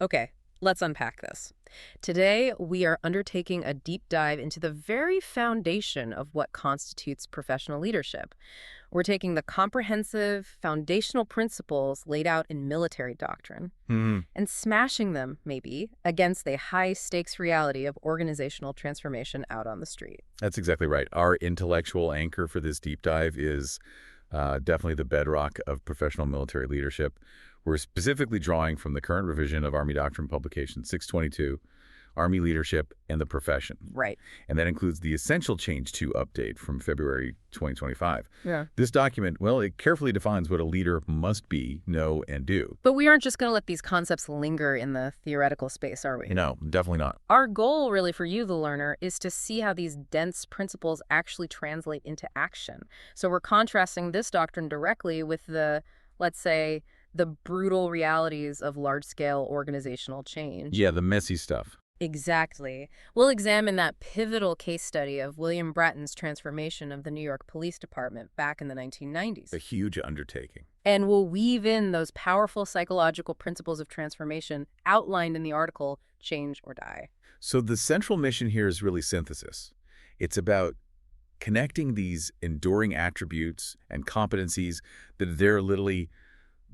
Okay, let's unpack this. Today, we are undertaking a deep dive into the very foundation of what constitutes professional leadership. We're taking the comprehensive, foundational principles laid out in military doctrine Hmm. and smashing them, maybe, against the high-stakes reality of organizational transformation out on the street. That's exactly right. Our intellectual anchor for this deep dive is definitely the bedrock of professional military leadership. We're specifically drawing from the current revision of Army Doctrine Publication 622, Army Leadership and the Profession. Right. And that includes the Essential Change 2 update from February 2025. Yeah. This document, well, it carefully defines what a leader must be, know, and do. But we aren't just going to let these concepts linger in the theoretical space, are we? No, definitely not. Our goal, really, for you, the learner, is to see how these dense principles actually translate into action. So we're contrasting this doctrine directly with the, let's say, the brutal realities of large-scale organizational change. Yeah, the messy stuff. Exactly. We'll examine that pivotal case study of William Bratton's transformation of the New York Police Department back in the 1990s. A huge undertaking. And we'll weave in those powerful psychological principles of transformation outlined in the article, Change or Die. So the central mission here is really synthesis. It's about connecting these enduring attributes and competencies that they're literally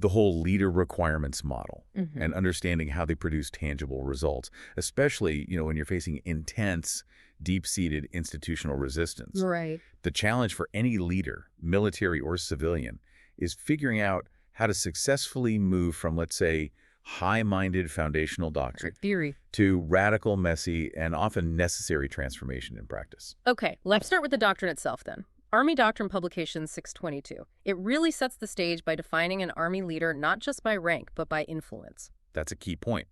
the whole leader requirements model and understanding how they produce tangible results, especially, when you're facing intense, deep-seated institutional resistance. Right. The challenge for any leader, military or civilian, is figuring out how to successfully move from, let's say, high-minded foundational doctrine Theory. to radical, messy, and often necessary transformation in practice. Okay, let's start with the doctrine itself then. Army Doctrine Publication 622. It really sets the stage by defining an Army leader not just by rank, but by influence. That's a key point.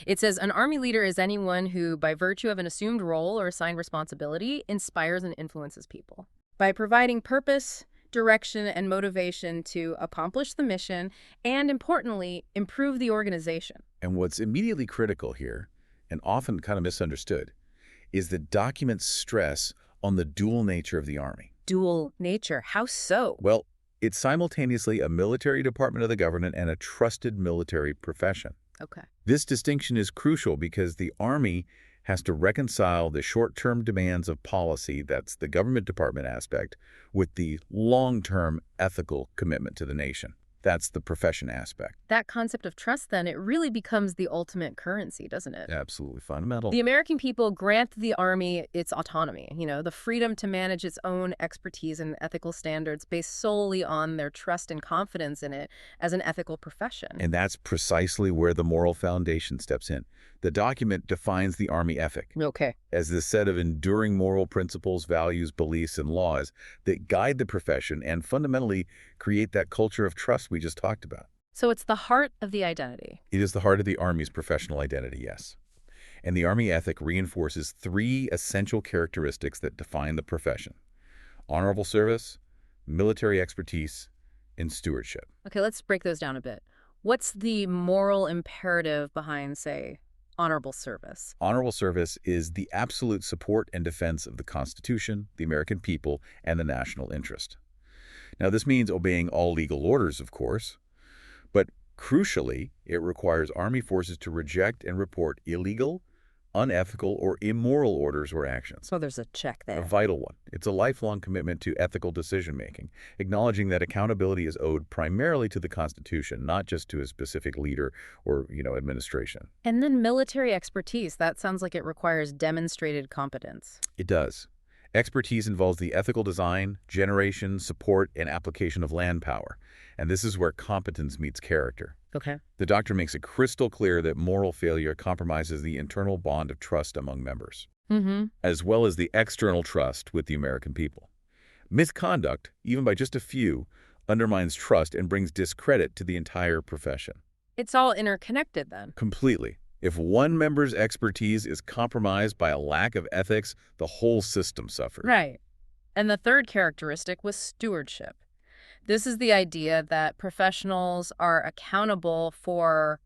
It says an Army leader is anyone who, by virtue of an assumed role or assigned responsibility, inspires and influences people. By providing purpose, direction, and motivation to accomplish the mission, and importantly, improve the organization. And what's immediately critical here, and often kind of misunderstood, is the document's stress on the dual nature of the Army. Dual nature. How so? Well, it's simultaneously a military department of the government and a trusted military profession. Okay. This distinction is crucial because the Army has to reconcile the short-term demands of policy, that's the government department aspect, with the long-term ethical commitment to the nation. That's the profession aspect. That concept of trust, then, it really becomes the ultimate currency, doesn't it? Absolutely fundamental. The American people grant the Army its autonomy, the freedom to manage its own expertise and ethical standards based solely on their trust and confidence in it as an ethical profession. And that's precisely where the moral foundation steps in. The document defines the Army ethic Okay. as the set of enduring moral principles, values, beliefs, and laws that guide the profession and fundamentally create that culture of trust we just talked about. So it's the heart of the identity. It is the heart of the Army's professional identity, yes. And the Army ethic reinforces three essential characteristics that define the profession: honorable service, military expertise, and stewardship. Okay, let's break those down a bit. What's the moral imperative behind, say, honorable service? Honorable service is the absolute support and defense of the Constitution, the American people, and the national interest. Now, this means obeying all legal orders, of course, but crucially, it requires Army forces to reject and report illegal, unethical, or immoral orders or actions. So there's a check A there. vital one. It's a lifelong commitment to ethical decision-making, acknowledging that accountability is owed primarily to the Constitution, not just to a specific leader or, administration. And then military expertise. That sounds like it requires demonstrated competence. It does. Expertise involves the ethical design, generation, support, and application of land power. And this is where competence meets character. Okay. The doctrine makes it crystal clear that moral failure compromises the internal bond of trust among members, as well as the external trust with the American people. Misconduct, even by just a few, undermines trust and brings discredit to the entire profession. It's all interconnected then. Completely. If one member's expertise is compromised by a lack of ethics, the whole system suffers. Right. And the third characteristic was stewardship. This is the idea that professionals are accountable for,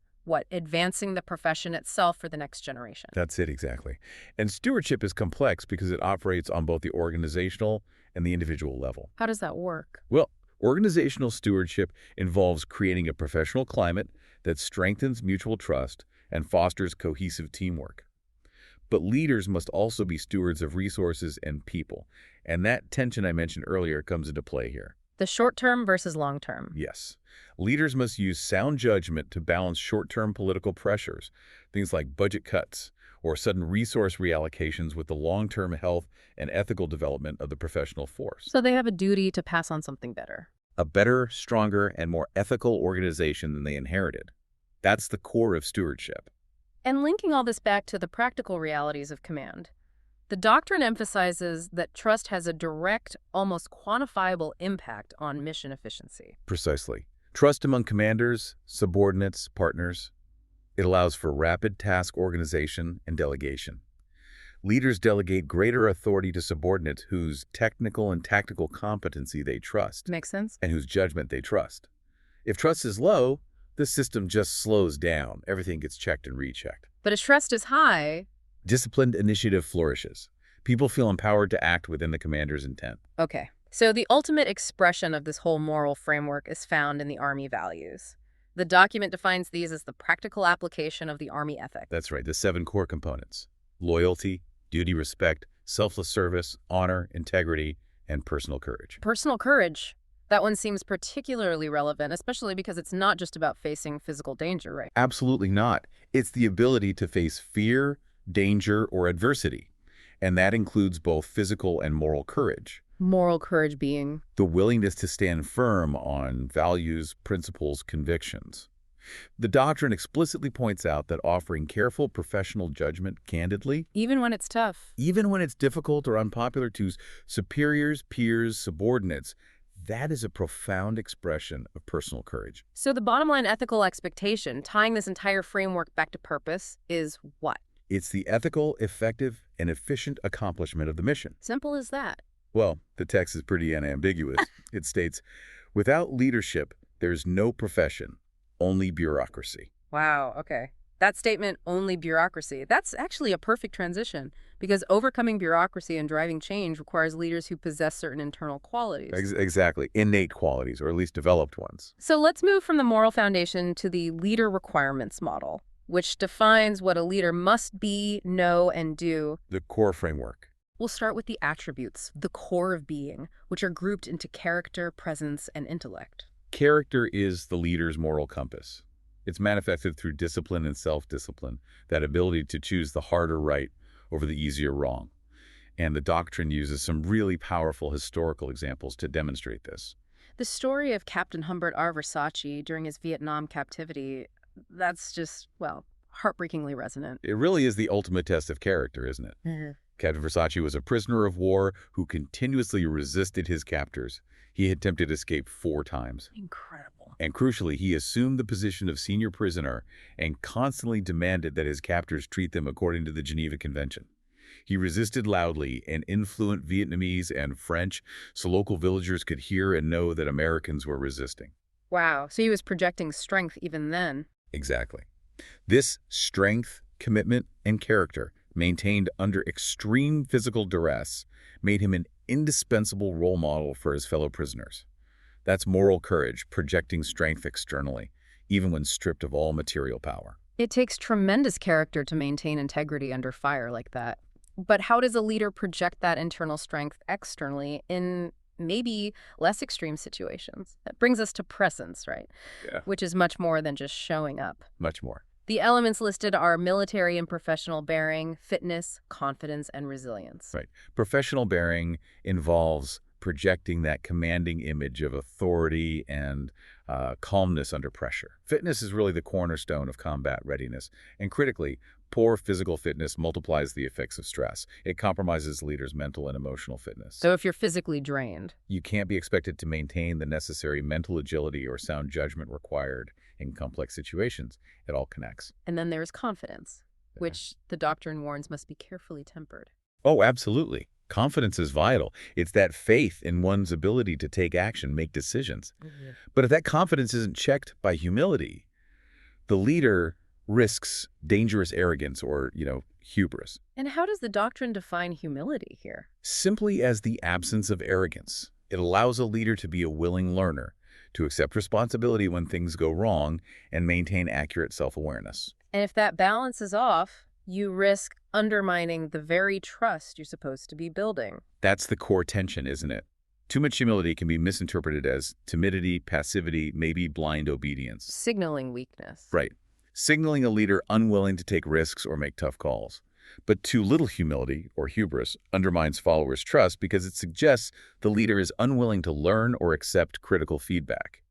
advancing the profession itself for the next generation. That's it, exactly. And stewardship is complex because it operates on both the organizational and the individual level. How does that work? Well, organizational stewardship involves creating a professional climate that strengthens mutual trust and fosters cohesive teamwork. But leaders must also be stewards of resources and people, and that tension I mentioned earlier comes into play here. The short-term versus long-term. Yes. Leaders must use sound judgment to balance short-term political pressures, things like budget cuts or sudden resource reallocations, with the long-term health and ethical development of the professional force. So they have a duty to pass on something better. A better, stronger, and more ethical organization than they inherited. That's the core of stewardship. And linking all this back to the practical realities of command, the doctrine emphasizes that trust has a direct, almost quantifiable impact on mission efficiency. Precisely. Trust among commanders, subordinates, partners. It allows for rapid task organization and delegation. Leaders delegate greater authority to subordinates whose technical and tactical competency they trust. Makes sense? And whose judgment they trust. If trust is low, the system just slows down. Everything gets checked and rechecked. But if trust is high... Disciplined initiative flourishes. People feel empowered to act within the commander's intent. Okay. So the ultimate expression of this whole moral framework is found in the Army values. The document defines these as the practical application of the Army ethic. That's right, the 7 core components: loyalty, duty, respect, selfless service, honor, integrity, and personal courage. Personal courage. That one seems particularly relevant, especially because it's not just about facing physical danger, right? Absolutely not. It's the ability to face fear, danger, or adversity. And that includes both physical and moral courage. Moral courage being? The willingness to stand firm on values, principles, convictions. The doctrine explicitly points out that offering careful professional judgment candidly, even when it's tough, even when it's difficult or unpopular to superiors, peers, subordinates, that is a profound expression of personal courage. So the bottom line ethical expectation, tying this entire framework back to purpose, is what? It's the ethical, effective, and efficient accomplishment of the mission. Simple as that. Well, the text is pretty unambiguous. It states, without leadership, there's no profession, only bureaucracy. Wow, okay. That statement, only bureaucracy, that's actually a perfect transition, because overcoming bureaucracy and driving change requires leaders who possess certain internal qualities. Exactly. Innate qualities, or at least developed ones. So let's move from the moral foundation to the leader requirements model, which defines what a leader must be, know, and do. The core framework. We'll start with the attributes, the core of being, which are grouped into character, presence, and intellect. Character is the leader's moral compass. It's manifested through discipline and self-discipline, that ability to choose the harder right over the easier wrong. And the doctrine uses some really powerful historical examples to demonstrate this. The story of Captain Humbert R. Versace during his Vietnam captivity, that's just, well, heartbreakingly resonant. It really is the ultimate test of character, isn't it? Captain Versace was a prisoner of war who continuously resisted his captors. He attempted escape 4 times. Incredible. And crucially, he assumed the position of senior prisoner and constantly demanded that his captors treat them according to the Geneva Convention. He resisted loudly and influent Vietnamese and French, so local villagers could hear and know that Americans were resisting. Wow, so he was projecting strength even then. Exactly. This strength, commitment, and character, maintained under extreme physical duress, made him an indispensable role model for his fellow prisoners. That's moral courage, projecting strength externally, even when stripped of all material power. It takes tremendous character to maintain integrity under fire like that. But how does a leader project that internal strength externally in maybe less extreme situations? That brings us to presence, right? Yeah. Which is much more than just showing up. Much more. The elements listed are military and professional bearing, fitness, confidence, and resilience. Right. Professional bearing involves projecting that commanding image of authority and calmness under pressure. Fitness is really the cornerstone of combat readiness. And critically, poor physical fitness multiplies the effects of stress. It compromises leaders' mental and emotional fitness. So if you're physically drained, you can't be expected to maintain the necessary mental agility or sound judgment required in complex situations. It all connects. And then there's confidence, which the doctrine warns must be carefully tempered. Oh, absolutely. Confidence is vital. It's that faith in one's ability to take action, make decisions. But if that confidence isn't checked by humility, the leader risks dangerous arrogance or, hubris. And how does the doctrine define humility here? Simply as the absence of arrogance. It allows a leader to be a willing learner, to accept responsibility when things go wrong, and maintain accurate self-awareness. And if that balance is off, you risk undermining the very trust you're supposed to be building. That's the core tension, isn't it? Too much humility can be misinterpreted as timidity, passivity, maybe blind obedience. Signaling weakness. Right. Signaling a leader unwilling to take risks or make tough calls. But too little humility, or hubris, undermines followers' trust because it suggests the leader is unwilling to learn or accept critical feedback.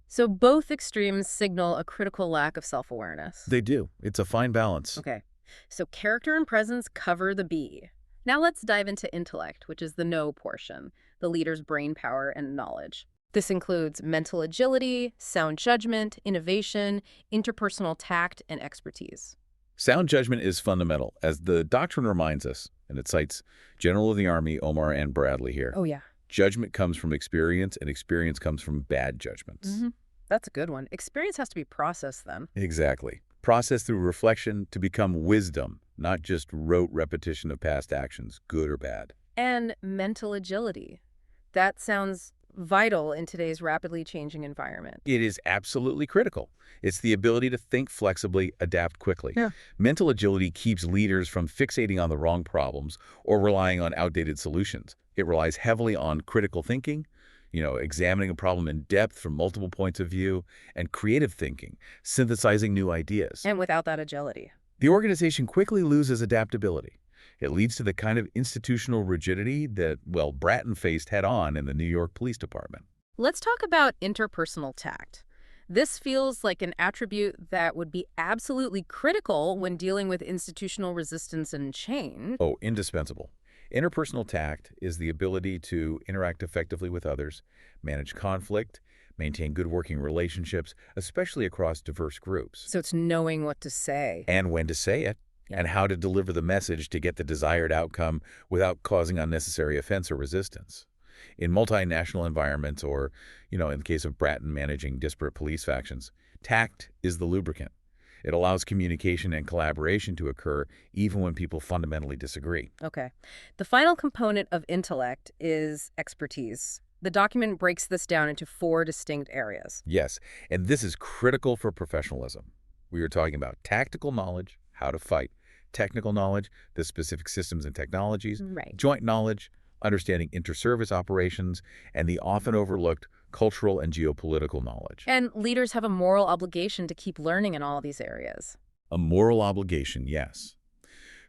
So both extremes signal a critical lack of self-awareness. They do. It's a fine balance. Okay. So character and presence cover the B. Now let's dive into intellect, which is the know portion, the leader's brain power and knowledge. This includes mental agility, sound judgment, innovation, interpersonal tact, and expertise. Sound judgment is fundamental, as the doctrine reminds us, and it cites General of the Army Omar N. Bradley here. Oh, yeah. Judgment comes from experience, and experience comes from bad judgments. That's a good one. Experience has to be processed then. Exactly. Processed through reflection to become wisdom, not just rote repetition of past actions, good or bad. And mental agility. That sounds vital in today's rapidly changing environment. It is absolutely critical. It's the ability to think flexibly, adapt quickly. Yeah. Mental agility keeps leaders from fixating on the wrong problems or relying on outdated solutions. It relies heavily on critical thinking, examining a problem in depth from multiple points of view, and creative thinking, synthesizing new ideas. And without that agility, The organization quickly loses adaptability. It leads to the kind of institutional rigidity that, Bratton faced head-on in the New York Police Department. let's talk about interpersonal tact. This feels like an attribute that would be absolutely critical when dealing with institutional resistance and change. Oh, indispensable. Interpersonal tact is the ability to interact effectively with others, manage conflict, maintain good working relationships, especially across diverse groups. So it's knowing what to say. And when to say it, and how to deliver the message to get the desired outcome without causing unnecessary offense or resistance. In multinational environments or, in the case of Bratton managing disparate police factions, tact is the lubricant. It allows communication and collaboration to occur even when people fundamentally disagree. Okay. The final component of intellect is expertise. The document breaks this down into 4 distinct areas. Yes, and this is critical for professionalism. We are talking about tactical knowledge, how to fight, technical knowledge, the specific systems and technologies, Right. joint knowledge, understanding inter-service operations, and the often overlooked cultural and geopolitical knowledge. And leaders have a moral obligation to keep learning in all these areas. A moral obligation, yes.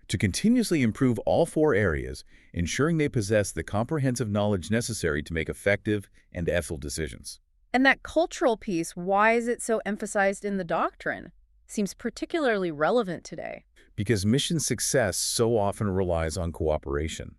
To continuously improve all 4 areas, ensuring they possess the comprehensive knowledge necessary to make effective and ethical decisions. And that cultural piece, why is it so emphasized in the doctrine? Seems particularly relevant today. Because mission success so often relies on cooperation.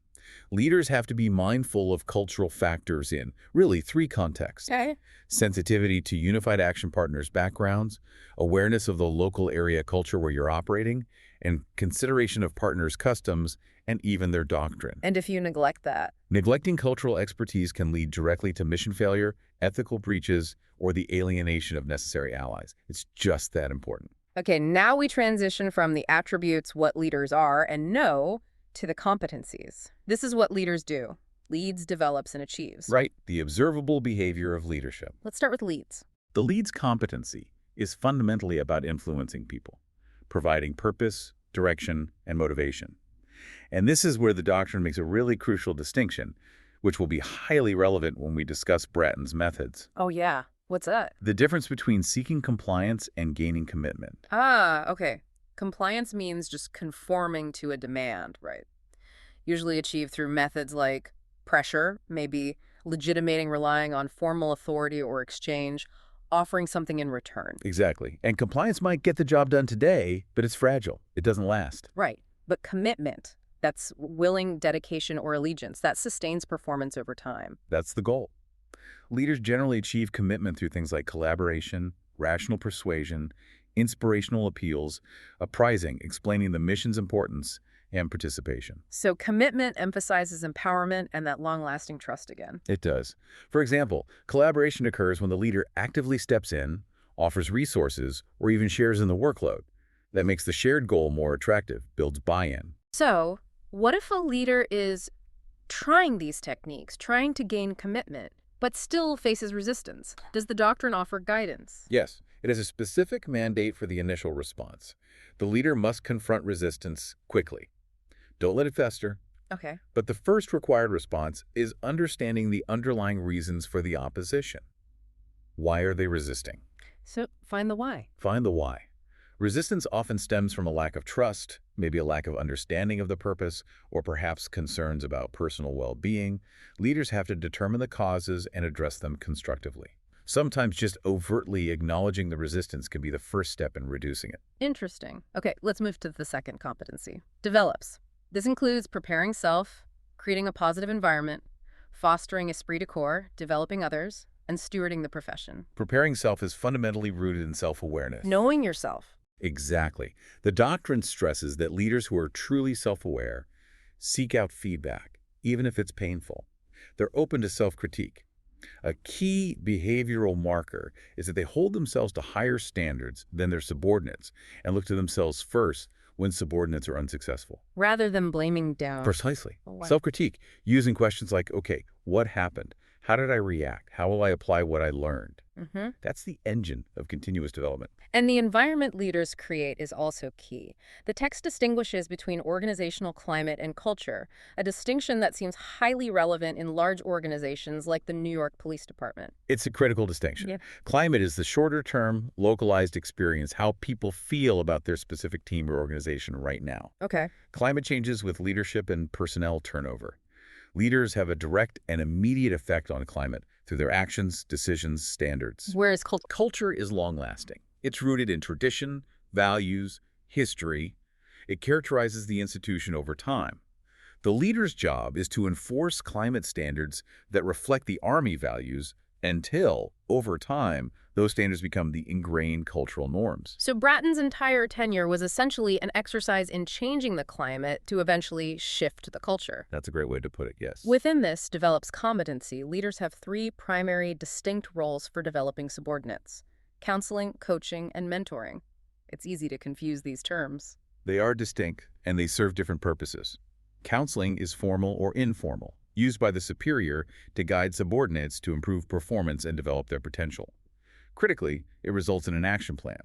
Leaders have to be mindful of cultural factors in, really, 3 contexts. Okay. Sensitivity to unified action partners' backgrounds, awareness of the local area culture where you're operating, and consideration of partners' customs and even their doctrine. And if you neglect that? Neglecting cultural expertise can lead directly to mission failure, ethical breaches, or the alienation of necessary allies. It's just that important. Okay, now we transition from the attributes, what leaders are and know, to the competencies. This is what leaders do. Leads, develops, and achieves. Right, the observable behavior of leadership. Let's start with leads. The lead's competency is fundamentally about influencing people, providing purpose, direction, and motivation. And this is where the doctrine makes a really crucial distinction, which will be highly relevant when we discuss Bratton's methods. Oh, yeah. What's that? The difference between seeking compliance and gaining commitment. Okay. Compliance means just conforming to a demand, right? Usually achieved through methods like pressure, maybe legitimating relying on formal authority or exchange, offering something in return. Exactly. And compliance might get the job done today, but it's fragile. It doesn't last. Right. But commitment, that's willing dedication or allegiance, that sustains performance over time. That's the goal. Leaders generally achieve commitment through things like collaboration, rational persuasion, inspirational appeals, apprising, explaining the mission's importance, and participation. So commitment emphasizes empowerment and that long-lasting trust again. It does. For example, collaboration occurs when the leader actively steps in, offers resources, or even shares in the workload. That makes the shared goal more attractive, builds buy-in. So what if a leader is trying these techniques, trying to gain commitment, but still faces resistance. Does the doctrine offer guidance? Yes, it has a specific mandate for the initial response. The leader must confront resistance quickly. Don't let it fester. Okay. But the first required response is understanding the underlying reasons for the opposition. Why are they resisting? So find the why. Find the why. Resistance often stems from a lack of trust, maybe a lack of understanding of the purpose, or perhaps concerns about personal well-being. Leaders have to determine the causes and address them constructively. Sometimes just overtly acknowledging the resistance can be the first step in reducing it. Interesting. Okay, let's move to the second competency. Develops. This includes preparing self, creating a positive environment, fostering esprit de corps, developing others, and stewarding the profession. Preparing self is fundamentally rooted in self-awareness. Knowing yourself. Exactly. The doctrine stresses that leaders who are truly self-aware seek out feedback, even if it's painful. They're open to self-critique. A key behavioral marker is that they hold themselves to higher standards than their subordinates and look to themselves first when subordinates are unsuccessful. Rather than blaming down. Precisely. Oh, wow. Self-critique, using questions like, okay, what happened? How did I react? How will I apply what I learned? That's the engine of continuous development. And the environment leaders create is also key. The text distinguishes between organizational climate and culture, a distinction that seems highly relevant in large organizations like the New York Police Department. It's a critical distinction. Yep. Climate is the shorter-term, localized experience, how people feel about their specific team or organization right now. Okay. Climate changes with leadership and personnel turnover. Leaders have a direct and immediate effect on climate through their actions, decisions, standards. Whereas Culture is long-lasting. It's rooted in tradition, values, history. It characterizes the institution over time. The leader's job is to enforce climate standards that reflect the Army values until, over time, those standards become the ingrained cultural norms. So Bratton's entire tenure was essentially an exercise in changing the climate to eventually shift the culture. That's a great way to put it, yes. Within this develops competency. Leaders have three primary distinct roles for developing subordinates: counseling, coaching, and mentoring. It's easy to confuse these terms. They are distinct, and they serve different purposes. Counseling is formal or informal, used by the superior to guide subordinates to improve performance and develop their potential. Critically, it results in an action plan.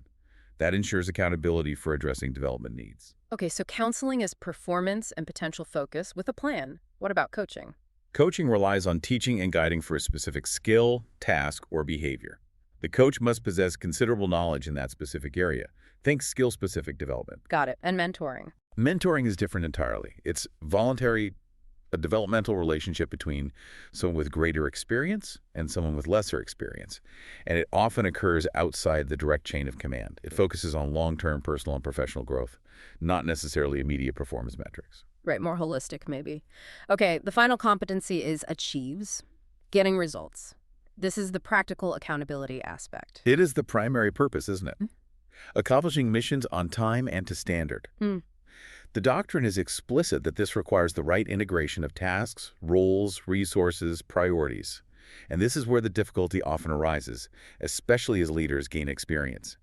That ensures accountability for addressing development needs. Okay, so counseling is performance and potential focus with a plan. What about coaching? Coaching relies on teaching and guiding for a specific skill, task, or behavior. The coach must possess considerable knowledge in that specific area. Think skill-specific development. Got it. And mentoring? Mentoring is different entirely. It's voluntary, a developmental relationship between someone with greater experience and someone with lesser experience. And it often occurs outside the direct chain of command. It focuses on long-term personal and professional growth, not necessarily immediate performance metrics. Right, more holistic maybe. Okay, the final competency is achieves, getting results. This is the practical accountability aspect. It is the primary purpose, isn't it? Accomplishing missions on time and to standard. The doctrine is explicit that this requires the right integration of tasks, roles, resources, priorities. And this is where the difficulty often arises, especially as leaders gain experience.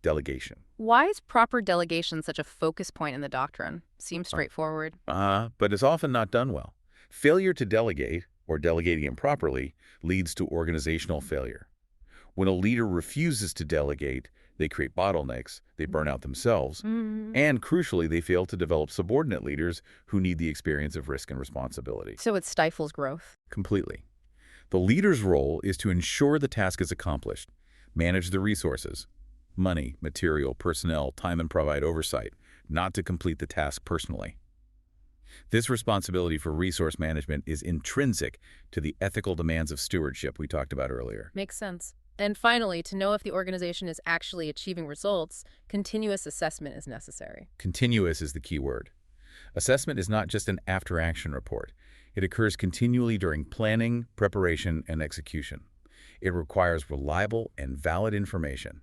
Delegation. Why is proper delegation such a focus point in the doctrine? Seems straightforward. But it's often not done well. Failure to delegate, or delegating improperly, leads to organizational failure. When a leader refuses to delegate, they create bottlenecks, they burn out themselves, and crucially, they fail to develop subordinate leaders who need the experience of risk and responsibility. So it stifles growth. Completely. The leader's role is to ensure the task is accomplished, manage the resources, money, material, personnel, time, and provide oversight, not to complete the task personally. This responsibility for resource management is intrinsic to the ethical demands of stewardship we talked about earlier. Makes sense. And finally, to know if the organization is actually achieving results, continuous assessment is necessary. Continuous is the key word. Assessment is not just an after-action report. It occurs continually during planning, preparation, and execution. It requires reliable and valid information.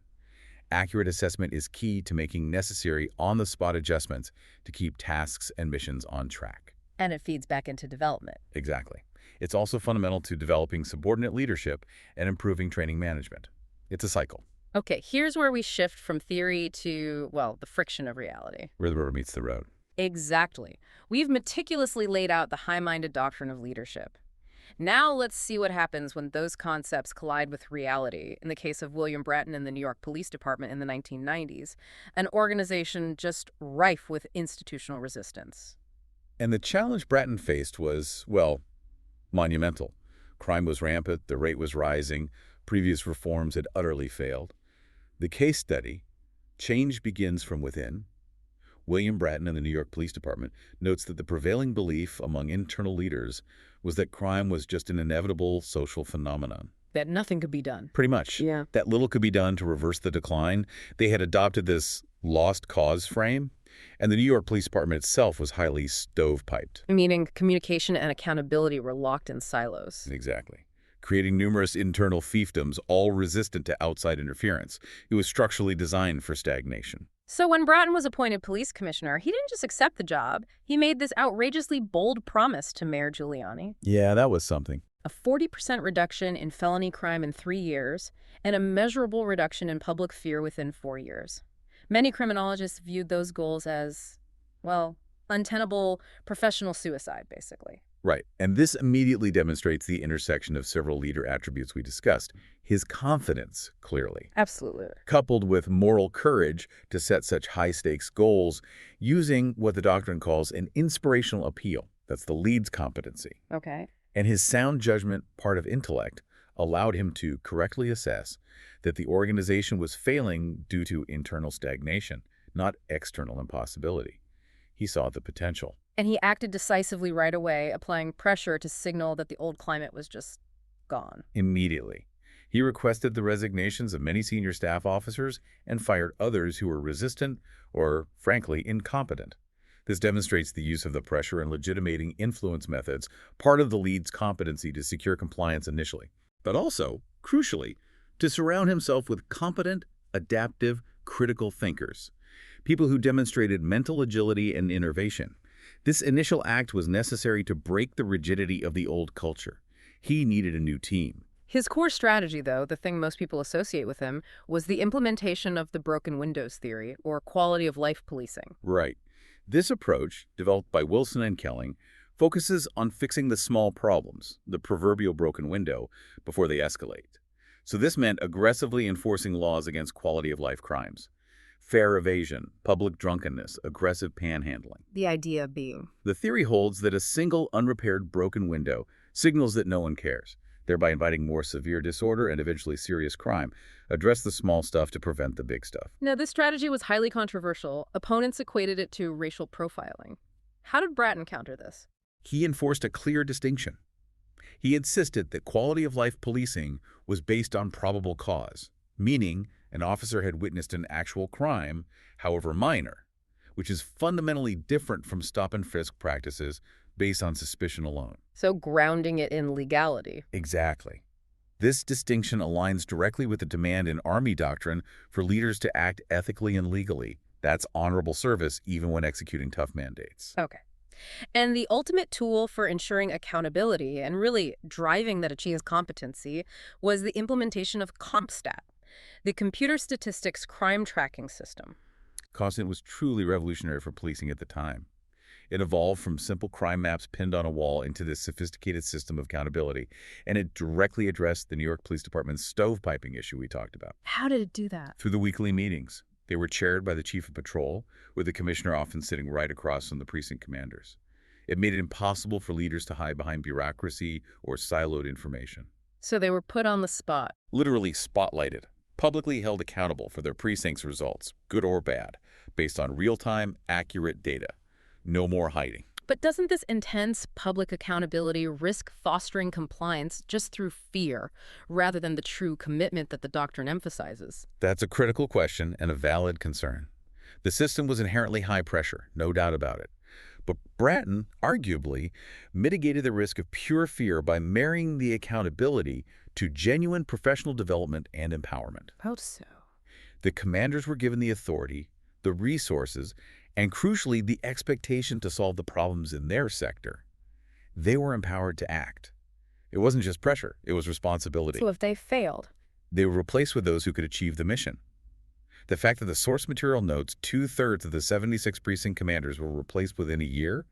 Accurate assessment is key to making necessary on-the-spot adjustments to keep tasks and missions on track. And it feeds back into development. Exactly. It's also fundamental to developing subordinate leadership and improving training management. It's a cycle. Okay, here's where we shift from theory to, well, the friction of reality. Where the rubber meets the road. Exactly. We've meticulously laid out the high-minded doctrine of leadership. Now let's see what happens when those concepts collide with reality. In the case of William Bratton and the New York Police Department in the 1990s, an organization just rife with institutional resistance. And the challenge Bratton faced was, well, monumental. Crime was rampant, the rate was rising, previous reforms had utterly failed. The case study, Change Begins from Within, William Bratton in the New York Police Department notes that the prevailing belief among internal leaders was that crime was just an inevitable social phenomenon. That nothing could be done. Pretty much. Yeah. That little could be done to reverse the decline. They had adopted this lost cause frame, and the New York Police Department itself was highly stovepiped. Meaning communication and accountability were locked in silos. Exactly. Creating numerous internal fiefdoms, all resistant to outside interference. It was structurally designed for stagnation. So when Bratton was appointed police commissioner, he didn't just accept the job. He made this outrageously bold promise to Mayor Giuliani. Yeah, that was something. A 40% reduction in felony crime in 3 years, and a measurable reduction in public fear within 4 years. Many criminologists viewed those goals as, well, untenable professional suicide, basically. Right, and this immediately demonstrates the intersection of several leader attributes we discussed. His confidence, clearly. Absolutely. Coupled with moral courage to set such high-stakes goals, using what the doctrine calls an inspirational appeal. That's the lead's competency. Okay. And his sound judgment, part of intellect, allowed him to correctly assess that the organization was failing due to internal stagnation, not external impossibility. He saw the potential. And he acted decisively right away, applying pressure to signal that the old climate was just gone. Immediately. He requested the resignations of many senior staff officers and fired others who were resistant or, frankly, incompetent. This demonstrates the use of the pressure and legitimating influence methods, part of the lead's competency to secure compliance initially. But also, crucially, to surround himself with competent, adaptive, critical thinkers. People who demonstrated mental agility and innovation. This initial act was necessary to break the rigidity of the old culture. He needed a new team. His core strategy, though, the thing most people associate with him, was the implementation of the broken windows theory, or quality of life policing. Right. This approach, developed by Wilson and Kelling, focuses on fixing the small problems, the proverbial broken window, before they escalate. So this meant aggressively enforcing laws against quality of life crimes. Fare evasion, public drunkenness, aggressive panhandling. The idea being? The theory holds that a single unrepaired broken window signals that no one cares, thereby inviting more severe disorder and eventually serious crime. Address the small stuff to prevent the big stuff. Now, this strategy was highly controversial. Opponents equated it to racial profiling. How did Bratton counter this? He enforced a clear distinction. He insisted that quality of life policing was based on probable cause, meaning an officer had witnessed an actual crime, however minor, which is fundamentally different from stop-and-frisk practices based on suspicion alone. So grounding it in legality. Exactly. This distinction aligns directly with the demand in Army doctrine for leaders to act ethically and legally. That's honorable service even when executing tough mandates. Okay. And the ultimate tool for ensuring accountability and really driving that achieves competency was the implementation of CompStat, the computer statistics crime tracking system. CompStat was truly revolutionary for policing at the time. It evolved from simple crime maps pinned on a wall into this sophisticated system of accountability, and it directly addressed the New York Police Department's stovepiping issue we talked about. How did it do that? Through the weekly meetings. They were chaired by the chief of patrol, with the commissioner often sitting right across from the precinct commanders. It made it impossible for leaders to hide behind bureaucracy or siloed information. So they were put on the spot. Literally spotlighted, publicly held accountable for their precinct's results, good or bad, based on real-time, accurate data. No more hiding. But doesn't this intense public accountability risk fostering compliance just through fear, rather than the true commitment that the doctrine emphasizes? That's a critical question and a valid concern. The system was inherently high pressure, no doubt about it. But Bratton, arguably, mitigated the risk of pure fear by marrying the accountability to genuine professional development and empowerment. How so? The commanders were given the authority, the resources, and crucially, the expectation to solve the problems in their sector. They were empowered to act. It wasn't just pressure, it was responsibility. So if they failed? They were replaced with those who could achieve the mission. The fact that the source material notes 2/3 of the 76 precinct commanders were replaced within a year,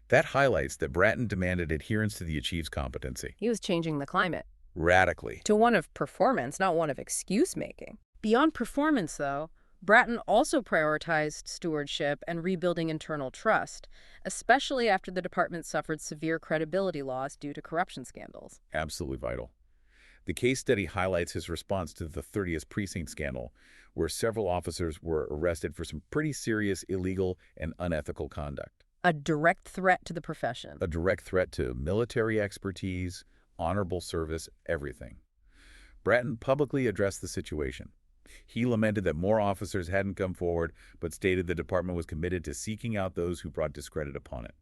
That highlights that Bratton demanded adherence to the achieves competency. He was changing the climate Radically. to one of performance, not one of excuse-making. Beyond performance, though, Bratton also prioritized stewardship and rebuilding internal trust, especially after the department suffered severe credibility loss due to corruption scandals. Absolutely vital. The case study highlights his response to the 30th Precinct scandal, where several officers were arrested for some pretty serious illegal and unethical conduct. A direct threat to the profession. A direct threat to military expertise, honorable service, everything. Bratton publicly addressed the situation. He lamented that more officers hadn't come forward, but stated the department was committed to seeking out those who brought discredit upon it.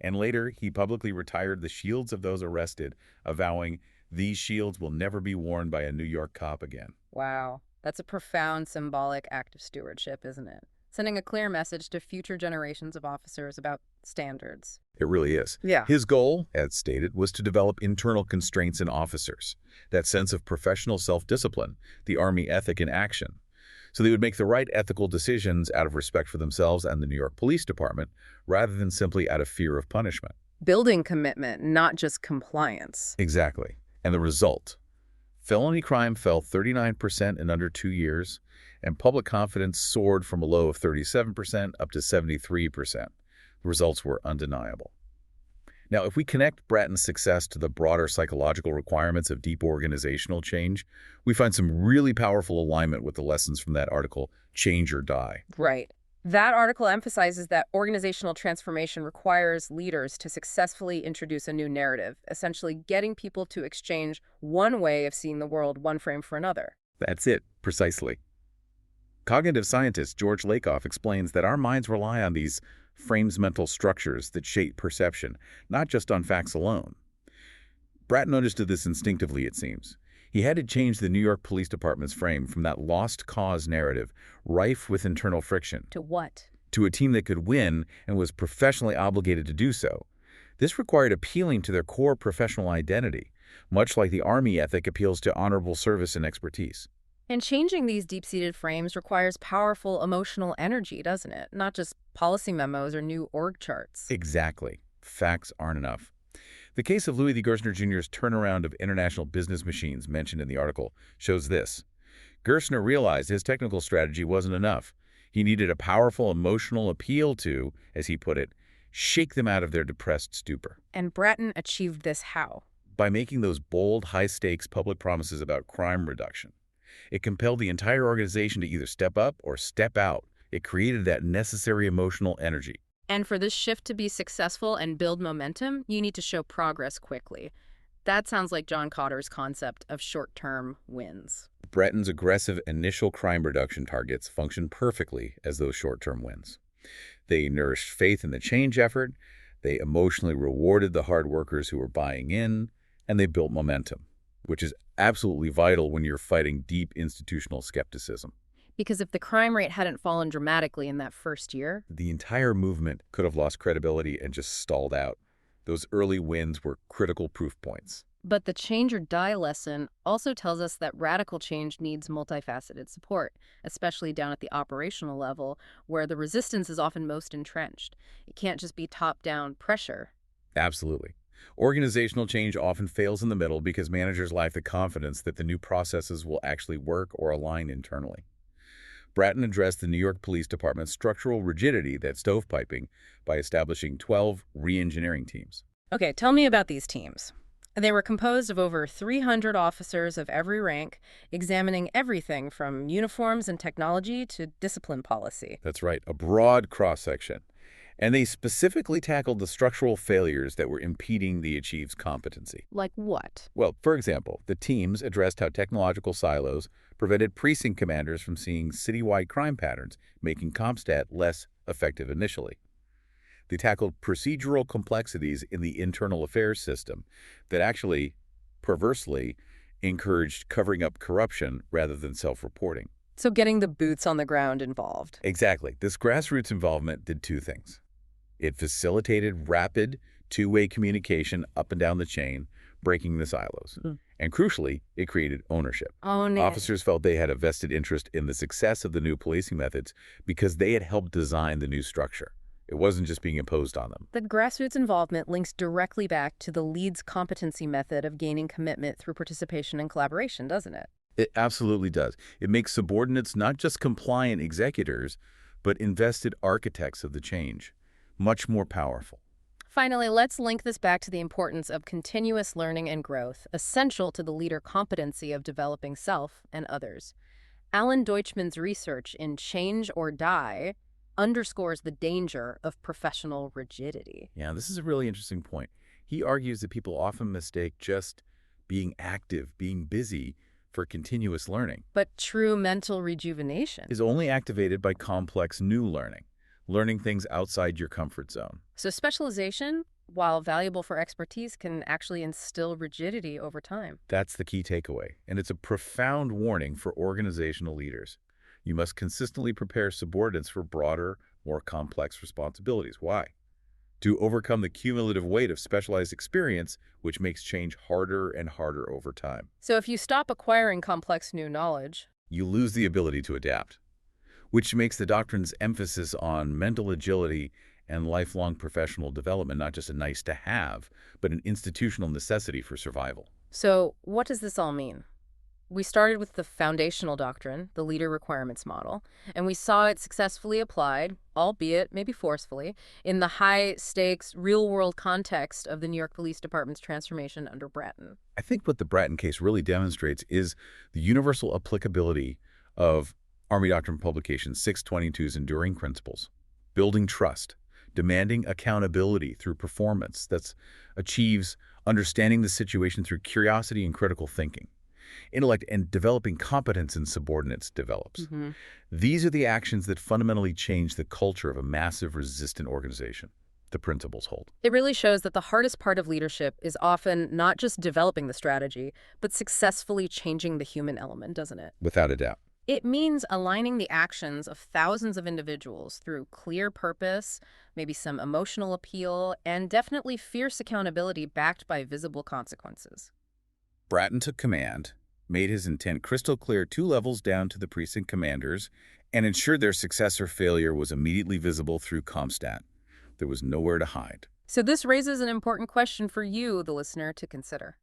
And later, he publicly retired the shields of those arrested, avowing, "These shields will never be worn by a New York cop again." Wow, that's a profound symbolic act of stewardship, isn't it? Sending a clear message to future generations of officers about standards. It really is. Yeah. His goal, as stated, was to develop internal constraints in officers, that sense of professional self-discipline, the Army ethic in action, so they would make the right ethical decisions out of respect for themselves and the New York Police Department, rather than simply out of fear of punishment. Building commitment, not just compliance. Exactly. And the result? Felony crime fell 39% in under 2 years, and public confidence soared from a low of 37% up to 73%. The results were undeniable. Now, if we connect Bratton's success to the broader psychological requirements of deep organizational change, we find some really powerful alignment with the lessons from that article, Change or Die. Right. That article emphasizes that organizational transformation requires leaders to successfully introduce a new narrative, essentially getting people to exchange one way of seeing the world, one frame for another. That's it, precisely. Cognitive scientist George Lakoff explains that our minds rely on these frames mental structures that shape perception, not just on facts alone. Bratton understood this instinctively, it seems. He had to change the New York Police Department's frame from that lost cause narrative, rife with internal friction, To what? to a team that could win and was professionally obligated to do so. This required appealing to their core professional identity, much like the Army ethic appeals to honorable service and expertise. And changing these deep-seated frames requires powerful emotional energy, doesn't it? Not just policy memos or new org charts. Exactly. Facts aren't enough. The case of Louis D. Gerstner Jr.'s turnaround of international business machines mentioned in the article shows this. Gerstner realized his technical strategy wasn't enough. He needed a powerful emotional appeal to, as he put it, shake them out of their depressed stupor. And Bratton achieved this how? By making those bold, high-stakes public promises about crime reduction. It compelled the entire organization to either step up or step out. It created that necessary emotional energy. And for this shift to be successful and build momentum, you need to show progress quickly. That sounds like John Kotter's concept of short-term wins. Bratton's aggressive initial crime reduction targets function perfectly as those short-term wins. They nourished faith in the change effort, they emotionally rewarded the hard workers who were buying in, and they built momentum, which is absolutely vital when you're fighting deep institutional skepticism. Because if the crime rate hadn't fallen dramatically in that first year, The entire movement could have lost credibility and just stalled out. Those early wins were critical proof points. but the change or die lesson also tells us that radical change needs multifaceted support, especially down at the operational level, where the resistance is often most entrenched. It can't just be top-down pressure. Absolutely. Organizational change often fails in the middle because managers lack the confidence that the new processes will actually work or align internally. Bratton addressed the New York Police Department's structural rigidity, that stovepiping, by establishing 12 re-engineering teams. Okay, tell me about these teams. They were composed of over 300 officers of every rank, examining everything from uniforms and technology to discipline policy. That's right, a broad cross-section. And they specifically tackled the structural failures that were impeding the achieves competency. Like what? Well, for example, the teams addressed how technological silos prevented precinct commanders from seeing citywide crime patterns, making CompStat less effective initially. They tackled procedural complexities in the internal affairs system that actually, perversely, encouraged covering up corruption rather than self-reporting. So getting the boots on the ground involved. Exactly. This grassroots involvement did two things. It facilitated rapid, two-way communication up and down the chain, breaking the silos. And crucially, it created ownership. Officers felt they had a vested interest in the success of the new policing methods because they had helped design the new structure. It wasn't just being imposed on them. The grassroots involvement links directly back to the lead's competency method of gaining commitment through participation and collaboration, doesn't it? It absolutely does. It makes subordinates not just compliant executors, but invested architects of the change. Much more powerful. Finally, let's link this back to the importance of continuous learning and growth, essential to the leader competency of developing self and others. Alan Deutschman's research in Change or Die underscores the danger of professional rigidity. Yeah, this is a really interesting point. He argues that people often mistake just being active, being busy, for continuous learning. But true mental rejuvenation Is only activated by complex new learning things outside your comfort zone. So specialization, while valuable for expertise, can actually instill rigidity over time. That's the key takeaway, and it's a profound warning for organizational leaders. You must consistently prepare subordinates for broader, more complex responsibilities. Why? To overcome the cumulative weight of specialized experience, which makes change harder and harder over time. So if you stop acquiring complex new knowledge, You lose the ability to adapt, which makes the doctrine's emphasis on mental agility and lifelong professional development not just a nice-to-have, but an institutional necessity for survival. so what does this all mean? We started with the foundational doctrine, the leader requirements model, and we saw it successfully applied, albeit maybe forcefully, in the high-stakes, real-world context of the New York Police Department's transformation under Bratton. I think what the Bratton case really demonstrates is the universal applicability of Army Doctrine Publication 622's enduring principles, building trust, demanding accountability through performance that achieves understanding the situation through curiosity and critical thinking, intellect, and developing competence in subordinates develops. These are the actions that fundamentally change the culture of a massive, resistant organization. The principles hold. It really shows that the hardest part of leadership is often not just developing the strategy, but successfully changing the human element, doesn't it? Without a doubt. It means aligning the actions of thousands of individuals through clear purpose, maybe some emotional appeal, and definitely fierce accountability backed by visible consequences. Bratton took command, made his intent crystal clear 2 levels down to the precinct commanders, and ensured their success or failure was immediately visible through ComStat. There was nowhere to hide. So this raises an important question for you, the listener, to consider.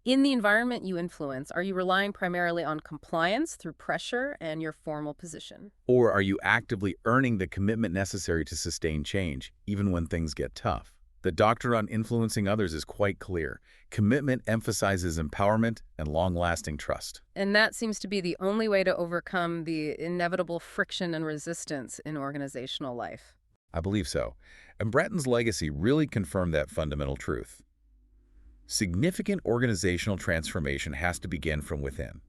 In the environment you influence, are you relying primarily on compliance through pressure and your formal position? Or are you actively earning the commitment necessary to sustain change, even when things get tough? The doctrine on influencing others is quite clear. Commitment emphasizes empowerment and long-lasting trust. And that seems to be the only way to overcome the inevitable friction and resistance in organizational life. I believe so. And Bratton's legacy really confirmed that fundamental truth. Significant organizational transformation has to begin from within.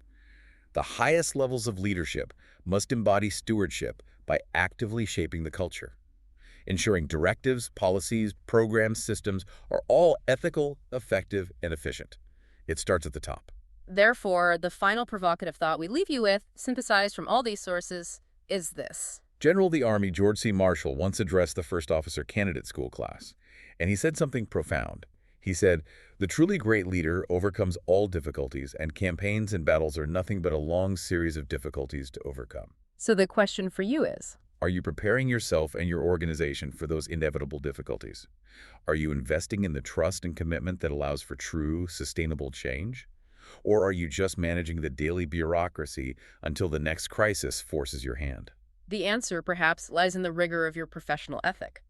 The highest levels of leadership must embody stewardship by actively shaping the culture, ensuring directives, policies, programs, systems are all ethical, effective, and efficient. It starts at the top. Therefore, the final provocative thought we leave you with, synthesized from all these sources, is this. General of the Army George C. Marshall once addressed the first officer candidate school class, and he said something profound. He said, "The truly great leader overcomes all difficulties, and campaigns and battles are nothing but a long series of difficulties to overcome." So the question for you is, Are you preparing yourself and your organization for those inevitable difficulties? Are you investing in the trust and commitment that allows for true, sustainable change? Or are you just managing the daily bureaucracy until the next crisis forces your hand? the answer perhaps lies in the rigor of your professional ethic.